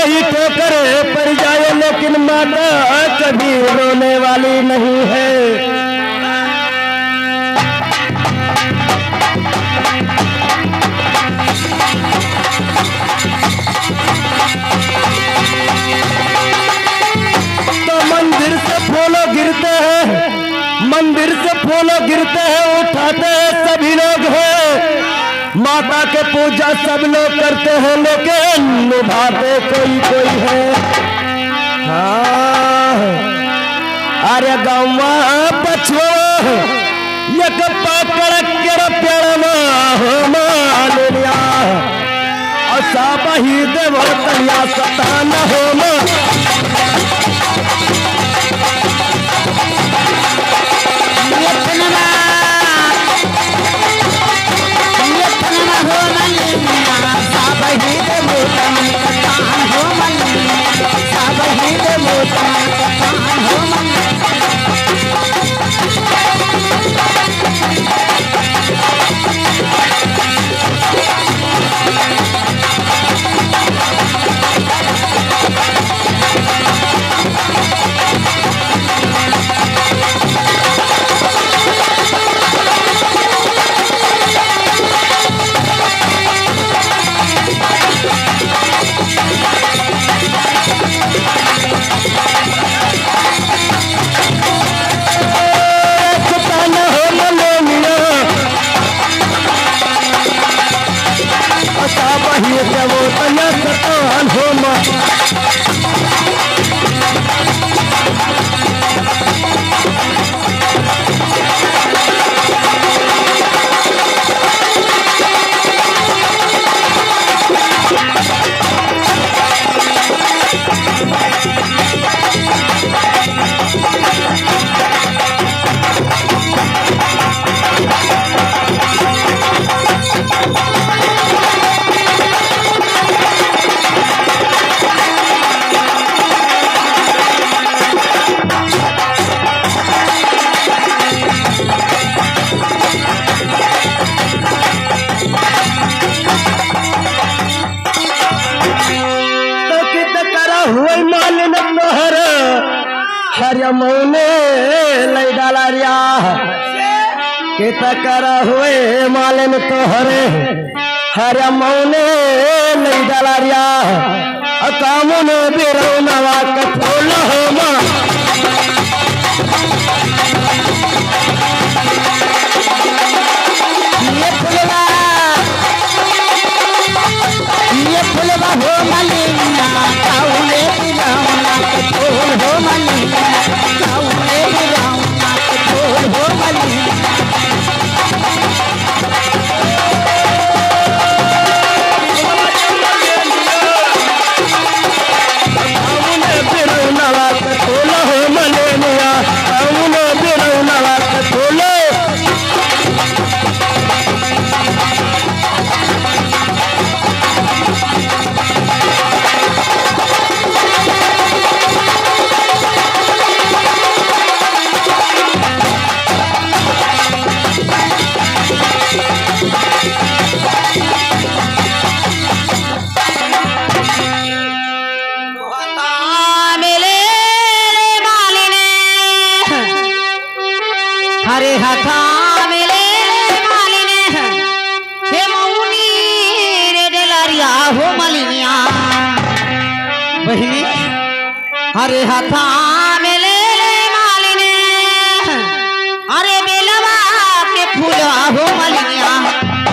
ही ठोकर पड़ जाए लेकिन माता कभी रोने वाली नहीं है। मंदिर से फूलों गिरते हैं उठाते हैं सभी लोग हैं। माता के पूजा सब लोग करते हैं लेकिन निभाते कोई कोई है। हाँ अरे गाँव पछुआ एक पकड़ के प्यारा हो मान लिया और सब ही देव तनिया सतान हो मौने लई डाला रिया के तकर हुए मालन तोहरे हर मौने लई डाला रिया कामुन बिरौनवा कठोल हो मां ये फुलवा हो मलिना काउने बिरौना कठोल हो मलिना हरे हाथा मिले मालिने हे मौनी रे डलारिया हो मलिया बहिनी हरे हाथा